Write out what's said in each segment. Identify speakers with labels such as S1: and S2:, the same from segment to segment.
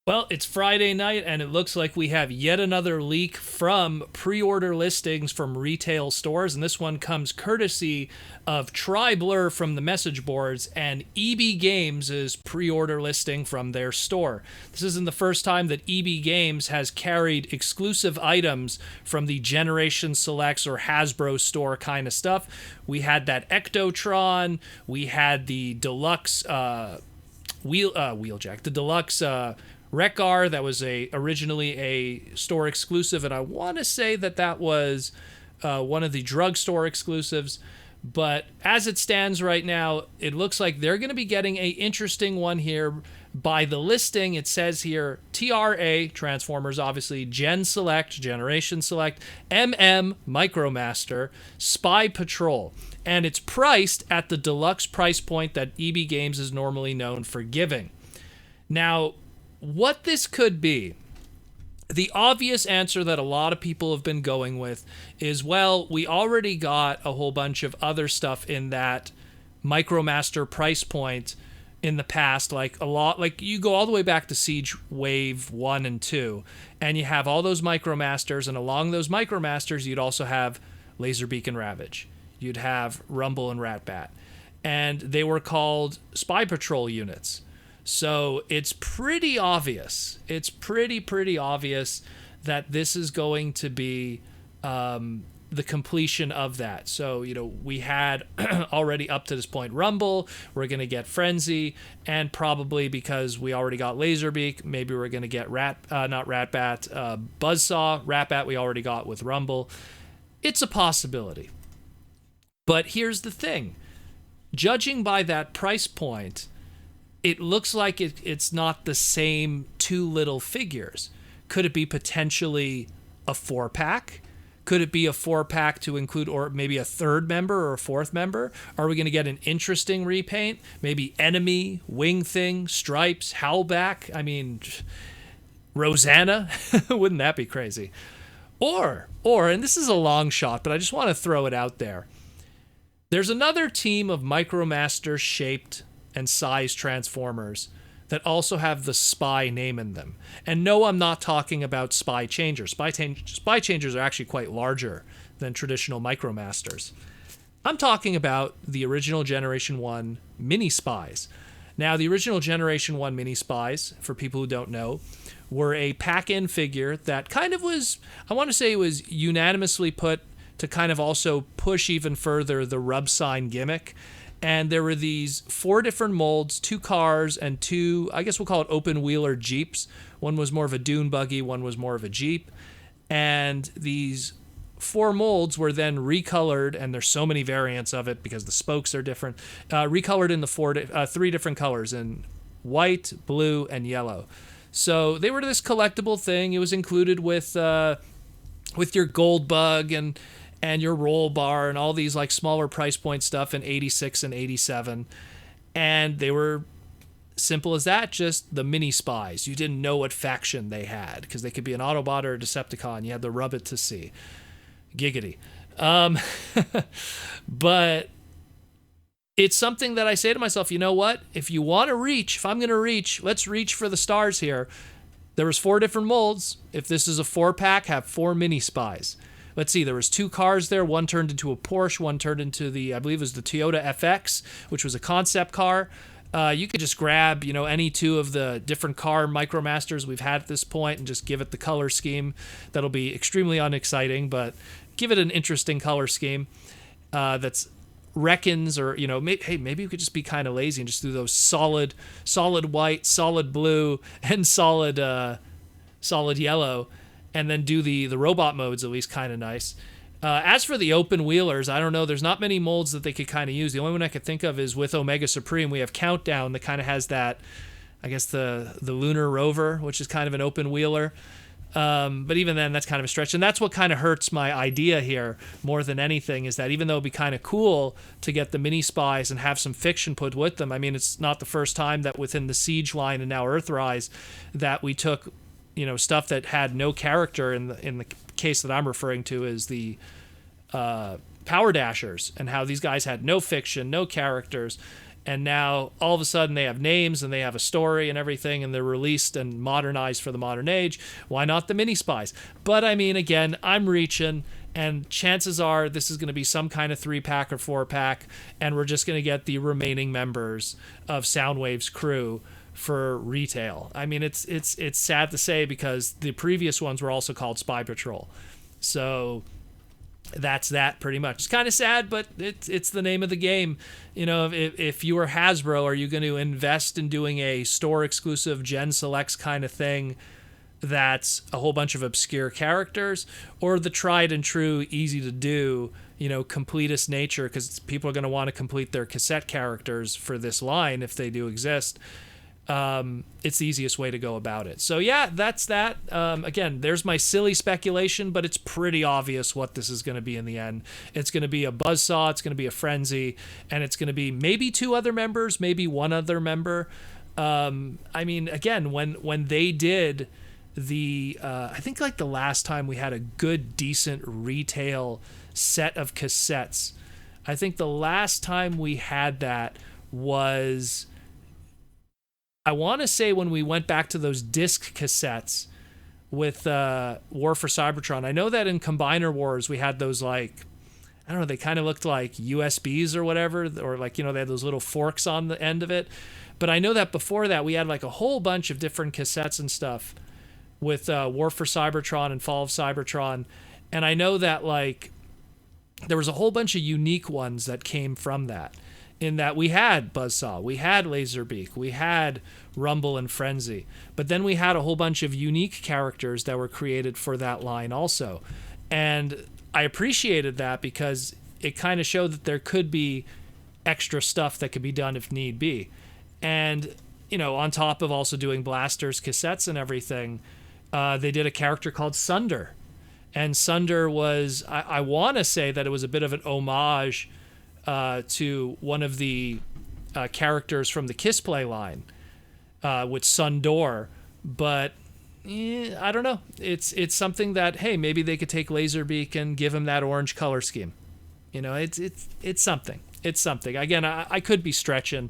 S1: Well, it's Friday night, and it looks like we have yet another leak from pre-order listings from retail stores, and this one comes courtesy of TriBlur from the message boards and EBgames' pre-order listing from their store. This isn't the first time that EBgames has carried exclusive items from the Generation Selects or Hasbro store kind of stuff. We had that Ectotron, we had the deluxe wheeljack, the deluxe Rekgar that was originally a store exclusive, and I want to say that was one of the drugstore exclusives. But as it stands right now, it looks like they're going to be getting a interesting one here. By the listing, it says here TRA, Transformers, obviously, Gen Select, Generation Select, Micromaster, Spy Patrol. And it's priced at the deluxe price point that EBgames is normally known for giving. Now, what this could be, the obvious answer that a lot of people have been going with is, well, we already got a whole bunch of other stuff in that Micromaster price point in the past, like you go all the way back to Siege Wave 1 and 2, and you have all those Micromasters, and along those Micromasters, you'd also have Laserbeak and Ravage. You'd have Rumble and Ratbat. And they were called Spy Patrol units. So it's pretty obvious. It's pretty obvious that this is going to be the completion of that. So, we had already up to this point Rumble. We're going to get Frenzy. And probably because we already got Laserbeak, maybe we're going to get Buzzsaw. Ratbat we already got with Rumble. It's a possibility. But here's the thing. Judging by that price point, it looks like it's not the same two little figures. Could it be potentially a 4-pack? Could it be a 4-pack to include, or maybe a third member or a fourth member? Are we going to get an interesting repaint? Maybe Enemy, Wing Thing, Stripes, Howlback? I mean, Rosanna? Wouldn't that be crazy? Or, and this is a long shot, but I just want to throw it out there. There's another team of Micromaster shaped and size Transformers that also have the Spy name in them. And no, I'm not talking about Spy Changers. Spy Changers are actually quite larger than traditional Micromasters. I'm talking about the original Generation 1 Mini Spies. Now, the original Generation 1 Mini Spies, for people who don't know, were a pack-in figure that kind of was, I want to say it was unanimously put to kind of also push even further the rub sign gimmick. And there were these 4 different molds, 2 cars, and 2, I guess we'll call it open-wheeler Jeeps. One was more of a dune buggy, one was more of a Jeep. And these 4 molds were then recolored, and there's so many variants of it because the spokes are different, recolored in the 3 different colors, in white, blue, and yellow. So they were this collectible thing. It was included with your gold bug and your roll bar and all these like smaller price point stuff in 86 and 87. And they were simple as that, just the mini spies. You didn't know what faction they had because they could be an Autobot or a Decepticon. You had to rub it to see. Giggity. But it's something that I say to myself, you know what? If you want to reach, if I'm going to reach, let's reach for the stars here. There was 4 different molds. If this is a 4-pack, have 4 mini spies. Let's see, there was 2 cars there. One turned into a Porsche, one turned into I believe it was the Toyota FX, which was a concept car. You could just grab, any 2 of the different car Micromasters we've had at this point and just give it the color scheme. That'll be extremely unexciting, but give it an interesting color scheme that's reckons, or maybe you could just be kind of lazy and just do those solid white, solid blue, and solid yellow, and then do the robot modes at least kind of nice. As for the open wheelers, I don't know. There's not many molds that they could kind of use. The only one I could think of is with Omega Supreme. We have Countdown that kind of has that, I guess the Lunar Rover, which is kind of an open wheeler. But even then, that's kind of a stretch. And that's what kind of hurts my idea here more than anything, is that even though it'd be kind of cool to get the mini spies and have some fiction put with them, I mean, it's not the first time that within the Siege line and now Earthrise that we took, stuff that had no character. In the case that I'm referring to is the Power Dashers, and how these guys had no fiction, no characters. And now all of a sudden they have names and they have a story and everything, and they're released and modernized for the modern age. Why not the mini spies? But I mean, again, I'm reaching, and chances are this is going to be some kind of 3-pack or 4-pack, and we're just going to get the remaining members of Soundwave's crew for retail. I mean, it's sad to say, because the previous ones were also called Spy Patrol. So that's that pretty much. It's kind of sad, but it's the name of the game. You know, if you were Hasbro, are you going to invest in doing a store exclusive Gen Selects kind of thing that's a whole bunch of obscure characters, or the tried and true, easy to do, you know, completist nature, because people are going to want to complete their cassette characters for this line if they do exist. It's the easiest way to go about it. So yeah, that's that. Again, there's my silly speculation, but it's pretty obvious what this is going to be in the end. It's going to be a Buzzsaw, it's going to be a Frenzy, and it's going to be maybe 2 other members, maybe 1 other member. I mean, again, when they did the, I think like the last time we had a good, decent retail set of cassettes, I think the last time we had that was, I want to say, when we went back to those disc cassettes with War for Cybertron. I know that in Combiner Wars we had those, like, I don't know, they kind of looked like USBs or whatever, or like, you know, they had those little forks on the end of it. But I know that before that we had like a whole bunch of different cassettes and stuff with War for Cybertron and Fall of Cybertron. And I know that, like, there was a whole bunch of unique ones that came from that. In that we had Buzzsaw, we had Laserbeak, we had Rumble and Frenzy, but then we had a whole bunch of unique characters that were created for that line also. And I appreciated that, because it kind of showed that there could be extra stuff that could be done if need be. And, you know, on top of also doing blasters, cassettes, and everything, they did a character called Sunder. And Sunder was, I want to say that it was a bit of an homage to one of the characters from the Kissplay line with Sundor, but I don't know. It's something that, hey, maybe they could take Laserbeak and give him that orange color scheme. You know, it's something. It's something. Again, I could be stretching,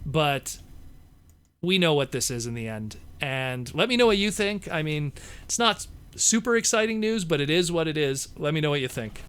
S1: but we know what this is in the end. And let me know what you think. I mean, it's not super exciting news, but it is what it is. Let me know what you think.